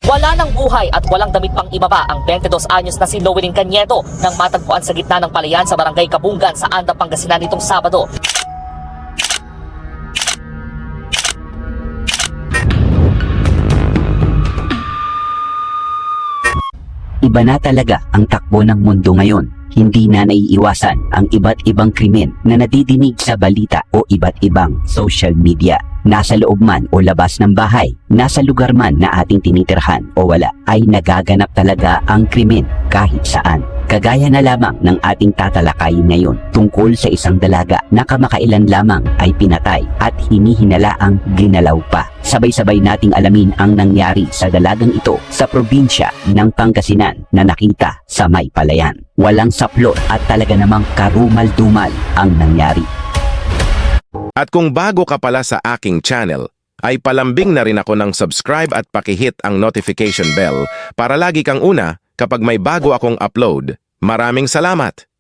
Wala ng buhay at walang damit pang ibaba ang 22 anyos na si Llewellyn Cañedo nang matagpuan sa gitna ng palayan sa barangay Kabungan sa Anda, Pangasinan nitong Sabado. Iba na talaga ang takbo ng mundo ngayon. Hindi na naiiwasan ang iba't ibang krimen na nadidinig sa balita o iba't ibang social media. Nasa loob man o labas ng bahay, nasa lugar man na ating tinitirhan o wala, ay nagaganap talaga ang krimen kahit saan. Kagaya na lamang ng ating tatalakayin ngayon tungkol sa isang dalaga na kamakailan lamang ay pinatay at hinihinalaang ginalaw pa. Sabay-sabay nating alamin ang nangyari sa dalagang ito sa probinsya ng Pangasinan na nakita sa may palayan. Walang saplot at talaga namang karumal-dumal ang nangyari. At kung bago ka pala sa aking channel, ay palambing na rin ako ng subscribe at pakihit ang notification bell para lagi kang una kapag may bago akong upload. Maraming salamat!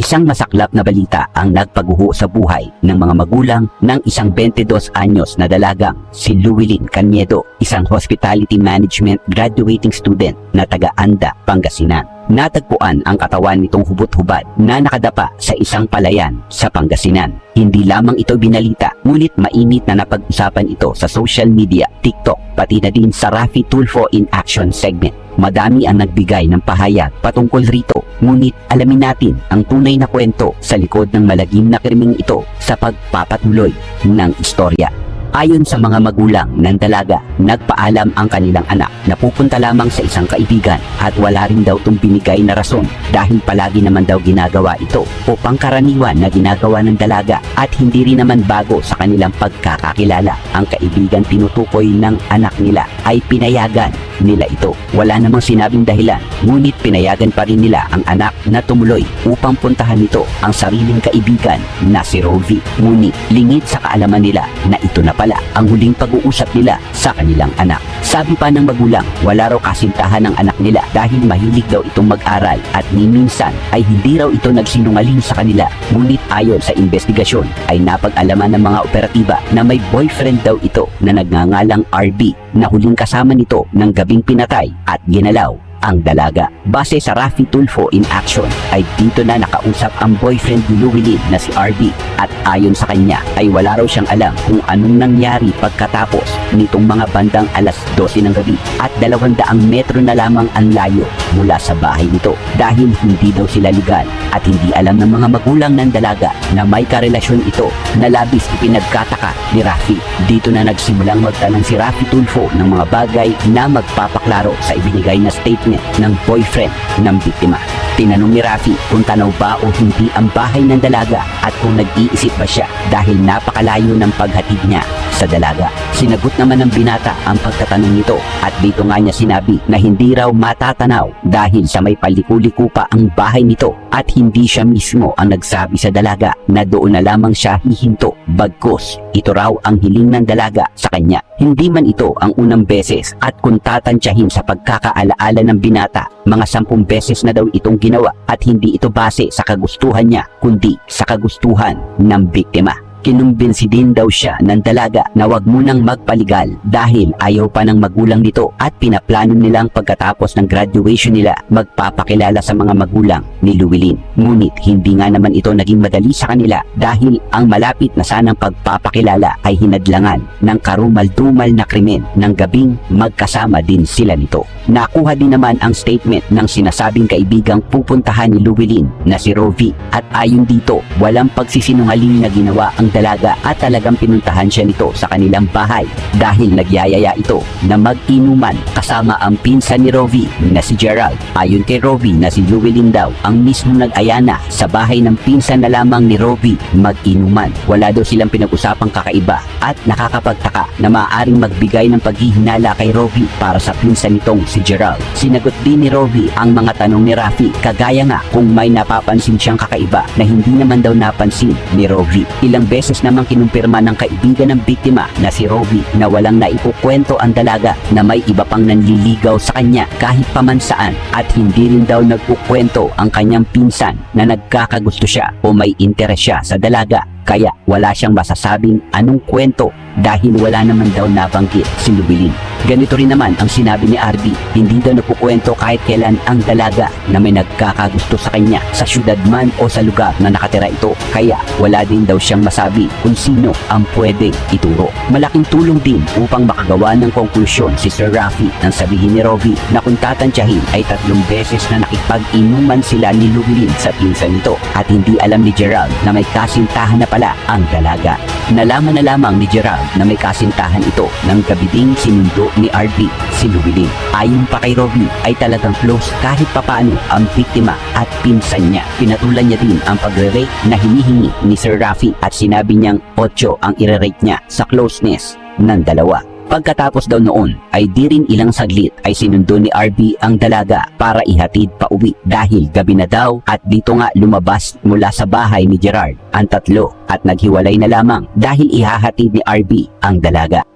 Isang masaklap na balita ang nagpaguho sa buhay ng mga magulang ng isang 22 anyos na dalagang si Llewellyn Cañedo, isang hospitality management graduating student na taga-Anda, Pangasinan. Natagpuan ang katawan nitong hubot-hubad na nakadapa sa isang palayan sa Pangasinan. Hindi lamang ito binalita, ngunit mainit na napag-usapan ito sa social media, TikTok, pati na din sa Raffy Tulfo in Action segment. Madami ang nagbigay ng pahayag patungkol rito, ngunit alamin natin ang tunay na kwento sa likod ng malagim na krimeng ito sa pagpapatuloy ng istorya. Ayon sa mga magulang ng dalaga, nagpaalam ang kanilang anak na pupunta lamang sa isang kaibigan at wala rin daw itong binigay na rason dahil palagi naman daw ginagawa ito o pangkaraniwan na ginagawa ng dalaga at hindi rin naman bago sa kanilang pagkakakilala. Ang kaibigan tinutukoy ng anak nila ay pinayagan nila ito. Wala namang sinabing dahilan, ngunit pinayagan pa rin nila ang anak na tumuloy upang puntahan nito ang sariling kaibigan na si Rovi. Ngunit lingid sa kaalaman nila na ito na pala ang huling pag-uusap nila sa kanilang anak. Sabi pa ng magulang, wala raw kasintahan ng anak nila dahil mahilig daw itong mag-aral at ni minsan ay hindi raw ito nagsinungaling sa kanila. Ngunit ayon sa investigasyon ay napag-alaman ng mga operatiba na may boyfriend daw ito na nagngangalang RB na huling kasama nito ng gabing pinatay at ginalaw ang dalaga. Base sa Raffy Tulfo in Action ay dito na nakausap ang boyfriend ni Llewellyn na si RB at ayon sa kanya ay wala raw siyang alam kung anong nangyari pagkatapos nitong mga bandang alas 12 ng gabi at 200 metro na lamang ang layo mula sa bahay nito dahil hindi daw sila legal at hindi alam ng mga magulang ng dalaga na may karelasyon ito na labis ipinagkataka ni Raffy. Dito na nagsimulang magtanong si Raffy Tulfo ng mga bagay na magpapaklaro sa ibinigay na statement ng boyfriend ng biktima. Tinanong ni Raffy kung tanaw ba o hindi ang bahay ng dalaga at kung nag-iisip ba siya dahil napakalayo ng paghatid niya sa dalaga. Sinagot naman ng binata ang pagtatanong nito at dito nga niya sinabi na hindi raw matatanaw dahil sa may paliku-liko pa ang bahay nito at hindi siya mismo ang nagsabi sa dalaga na doon na lamang siya hihinto. Bagkus, ito raw ang hiling ng dalaga sa kanya. Hindi man ito ang unang beses at kung tatantyahin sa pagkakaalaala ng binata, mga 10 beses na daw itong ginawa at hindi ito base sa kagustuhan niya kundi sa kagustuhan ng biktima. Kinumbinsi din daw siya ng dalaga na wag munang magpaligal dahil ayaw pa ng magulang nito at pinaplano nilang pagkatapos ng graduation nila magpapakilala sa mga magulang ni Llewellyn. Ngunit hindi nga naman ito naging madali sa kanila dahil ang malapit na sanang pagpapakilala ay hinadlangan ng karumal-dumal na krimen ng gabing magkasama din sila nito. Nakuha din naman ang statement ng sinasabing kaibigang pupuntahan ni Llewellyn na si Rovi at ayon dito walang pagsisinungaling na ginawa ang dalaga at talagang pinuntahan siya nito sa kanilang bahay dahil nagyayaya ito na mag-inuman kasama ang pinsan ni Rovi na si Gerald. Ayon kay Rovi na si Llewellyn daw ang mismo nag-aya na sa bahay ng pinsan na lamang ni Rovi mag-inuman. Wala daw silang pinag-usapang kakaiba at nakakapagtaka na maaaring magbigay ng paghihinala kay Rovi para sa pinsan nitong si Gerald. Sinagot din ni Rovi ang mga tanong ni Raffy kagaya nga kung may napapansin siyang kakaiba na hindi naman daw napansin ni Rovi. Ilang beses namang kinumpirma ng kaibigan ng biktima na si Rovi na walang naipukwento ang dalaga na may iba pang nanliligaw sa kanya kahit pamansaan at hindi rin daw nagkukwento ang kanyang pinsan na nagkakagusto siya o may interes siya sa dalaga. Kaya wala siyang masasabing anong kwento dahil wala naman daw nabanggit si Llewellyn. Ganito rin naman ang sinabi ni RB, hindi daw nakukwento kahit kailan ang dalaga na may nagkakagusto sa kanya sa syudad man o sa lugar na nakatira ito. Kaya wala din daw siyang masabi kung sino ang pwedeng ituro. Malaking tulong din upang makagawa ng konklusyon si Sir Rafi nang sabihin ni Robby na kung tatantyahin ay 3 beses na nakipag-inuman sila ni Llewellyn sa pinsan nito at hindi alam ni Gerald na may kasintahan na pala ang dalaga. Nalaman na lamang ni Gerald na may kasintahan ito nang gabi ding sinundo ni RB si Llewellyn. Ayon pa kay Robby ay talagang close kahit papaano ang biktima at pinsan niya. Pinatulan niya din ang pagre-rate na hinihingi ni Sir Rafi at sinabi niyang 8 ang ire-rate niya sa closeness ng dalawa. Pagkatapos daw noon ay di rin ilang saglit ay sinundo ni RB ang dalaga para ihatid pa uwi dahil gabi na daw at dito nga lumabas mula sa bahay ni Gerard ang 3 at naghiwalay na lamang dahil ihahatid ni RB ang dalaga.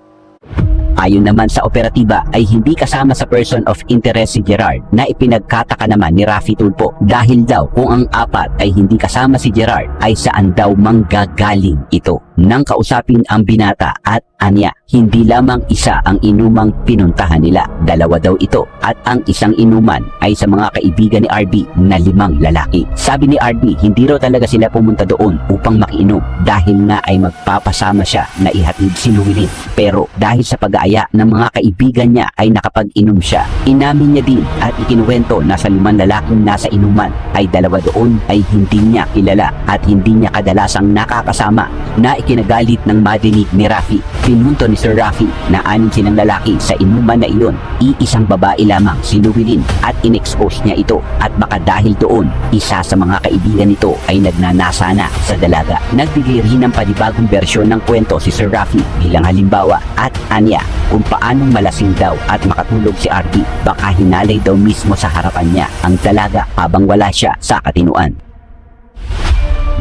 Ayon naman sa operatiba ay hindi kasama sa person of interest si Gerard na ipinagkataka naman ni Rafi Tulfo dahil daw kung ang 4 ay hindi kasama si Gerard ay saan daw manggagaling ito. Nang kausapin ang binata at anya, hindi lamang isa ang inumang pinuntahan nila, 2 daw ito at ang isang inuman ay sa mga kaibigan ni RB na 5 lalaki. Sabi ni RB hindi raw talaga sila pumunta doon upang makiinom dahil nga ay magpapasama siya na ihatid si Llewellyn. Pero dahil sa pag-aaya ng mga kaibigan niya ay nakapag-inom siya. Inamin niya din at ikinuwento na sa 5 lalaking nasa inuman ay 2 doon ay hindi niya kilala at hindi niya kadalasang nakakasama na ikinagalit ng madinig ni Rafi. Pinunto ni Sir Rafi na 6 silang lalaki sa inuman na iyon, iisang babae lamang si Llewellyn at in-expose niya ito at baka dahil doon isa sa mga kaibigan nito ay nagnanasa na sa dalaga. Nagbigay rin ng panibagong bersyon ng kwento si Sir Rafi bilang halimbawa at anya kung paanong malasing daw at makatulog si RB, baka hinalay daw mismo sa harapan niya ang dalaga habang wala siya sa katinuan.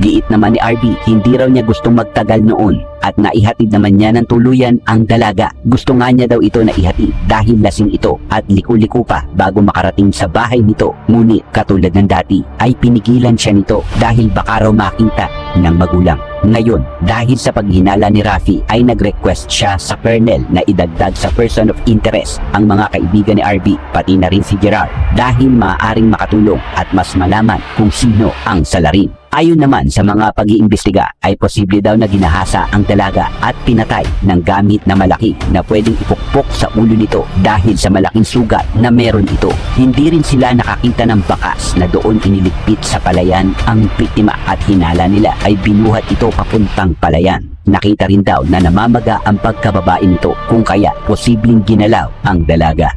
Giit naman ni RB, hindi raw niya gustong magtagal noon at naihatid naman niya ng tuluyan ang dalaga. Gusto nga niya daw ito na ihatid dahil lasing ito at liku-liku pa bago makarating sa bahay nito. Ngunit katulad ng dati ay pinigilan siya nito dahil baka raw makita ng magulang. Ngayon, dahil sa paghinala ni Rafi ay nag-request siya sa Colonel na idagdag sa person of interest ang mga kaibigan ni RB pati na rin si Gerard dahil maaaring makatulong at mas malaman kung sino ang salarin. Ayon naman sa mga pag-iimbestiga ay posible daw na ginahasa ang dalaga at pinatay ng gamit na malaki na pwedeng ipukpok sa ulo nito dahil sa malaking sugat na meron ito. Hindi rin sila nakakita ng bakas na doon iniligpit sa palayan ang biktima at hinala nila ay binuhat ito papuntang palayan. Nakita rin daw na namamaga ang pagkababae nito kung kaya posibleng ginalaw ang dalaga.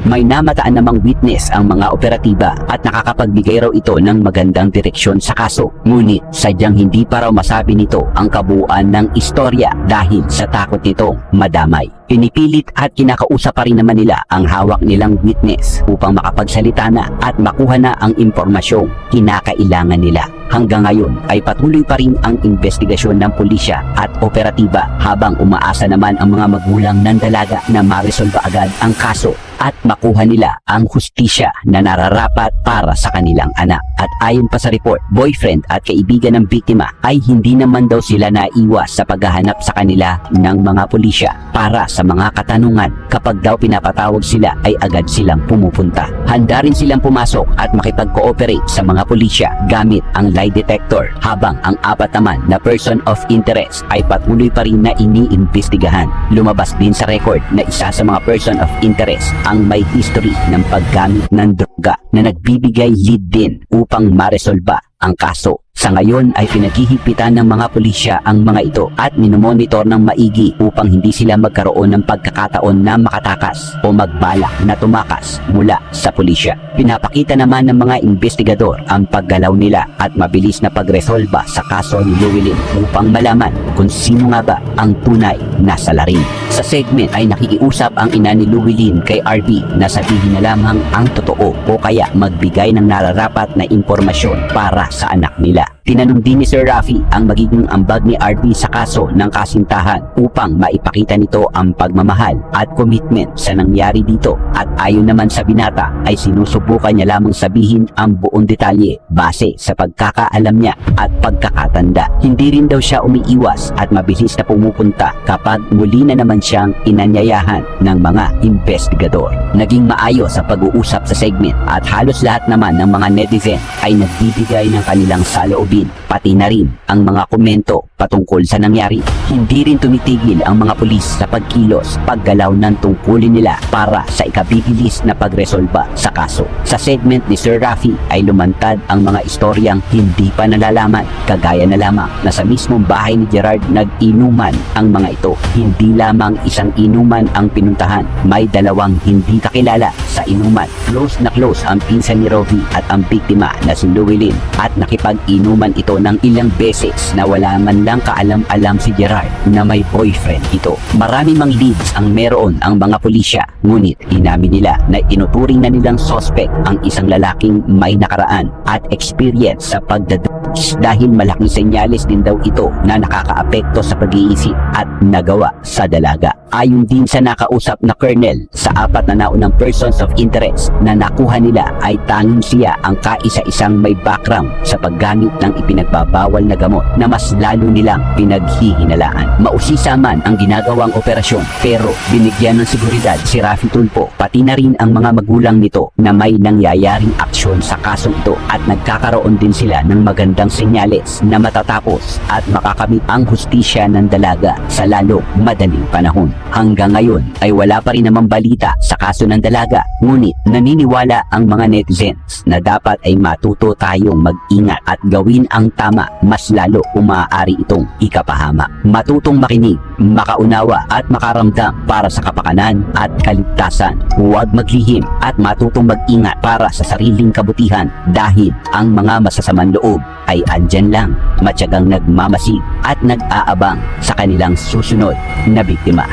May namataan namang witness ang mga operatiba at nakakapagbigay raw ito ng magandang direksyon sa kaso. Ngunit sadyang hindi pa raw masabi nito ang kabuuan ng istorya dahil sa takot nitong madamay. Pinipilit at kinakausap pa rin naman nila ang hawak nilang witness upang makapagsalita na at makuha na ang impormasyong kinakailangan nila. Hanggang ngayon ay patuloy pa rin ang investigasyon ng pulisya at operatiba habang umaasa naman ang mga magulang ng dalaga na maresolba agad ang kaso at makuha nila ang hustisya na nararapat para sa kanilang anak. At ayon pa sa report, boyfriend at kaibigan ng biktima ay hindi naman daw sila naiwas sa paghahanap sa kanila ng mga pulisya para sa mga katanungan. Kapag daw pinapatawag sila ay agad silang pumupunta. Handa rin silang pumasok at makipag-cooperate sa mga pulisya gamit ang lie detector habang ang 4 naman na person of interest ay patuloy pa rin na iniimbestigahan. Lumabas din sa record na isa sa mga person of interest ang may history ng paggamit ng droga na nagbibigay lead din upang maresolba ang kaso. Sa ngayon ay pinaghihigpitan ng mga pulisya ang mga ito at minomonitor ng maigi upang hindi sila magkaroon ng pagkakataon na makatakas o magbalak na tumakas mula sa pulisya. Pinapakita naman ng mga investigador ang paggalaw nila at mabilis na pagresolba sa kaso ni Llewellyn upang malaman kung sino nga ba ang tunay na salarin. Sa segment ay nakikiusap ang ina ni Llewellyn kay RB na sabihin na lamang ang totoo o kaya magbigay ng nararapat na impormasyon para sa anak nila. Tinanong din ni Sir Rafi ang magiging ambag ni RV sa kaso ng kasintahan upang maipakita nito ang pagmamahal at commitment sa nangyari dito, at ayon naman sa binata ay sinusubukan niya lamang sabihin ang buong detalye base sa pagkakaalam niya at pagkakatanda. Hindi rin daw siya umiiwas at mabilis na pumupunta kapag muli na naman siyang inanyayahan ng mga investigador. Naging maayos sa pag-uusap sa segment at halos lahat naman ng mga netizen ay nagbibigay ng kanilang saloobin, pati na rin ang mga komento patungkol sa nangyari. Hindi rin tumitigil ang mga pulis sa pagkilos, paggalaw ng tungkulin nila para sa ikabibilis na pagresolba sa kaso. Sa segment ni Sir Rafi ay lumantad ang mga istoryang hindi pa nalalaman, kagaya na lamang na sa mismong bahay ni Gerard nag-inuman ang mga ito. Hindi lamang isang inuman ang pinuntahan, may dalawang hindi kakilala sa inuman. Close na close ang pinsan ni Rovi at ang biktima na si Llewellyn, at nakipag-inuman ito ng ilang beses na wala man lang kaalam-alam si Gerard na may boyfriend ito. Marami mang leads ang meron ang mga pulisya, ngunit inamin nila na inuturing na nilang suspect ang isang lalaking may nakaraan at experience sa pagdadrugs dahil malaking senyales din daw ito na nakakaapekto sa pag-iisip at nagawa sa dalaga. Ayon din sa nakausap na colonel, sa 4 na naunang persons of interest na nakuha nila ay tanging siya ang kaisa-isang may background sa paggamit ng ipinagbabawal na gamot na mas lalo nilang pinaghihinalaan. Mausisa man ang ginagawang operasyon, pero binigyan ng seguridad si Rafi Tulfo pati na rin ang mga magulang nito na may nangyayaring aksyon sa kasong ito, at nagkakaroon din sila ng magandang senyales na matatapos at makakamit ang hustisya ng dalaga sa lalong madaling panahon. Hanggang ngayon ay wala pa rin namang balita sa kaso ng dalaga, ngunit naniniwala ang mga netizens na dapat ay matuto tayong mag-ingat at gawin ang tama, mas lalo kung maaari itong ikapahama. Matutong makinig, makaunawa at makaramdam para sa kapakanan at kaligtasan. Huwag maglihim at matutong mag-ingat para sa sariling kabutihan, dahil ang mga masasamang loob ay andyan lang, matyagang nagmamasid at nag-aabang sa kanilang susunod na biktima.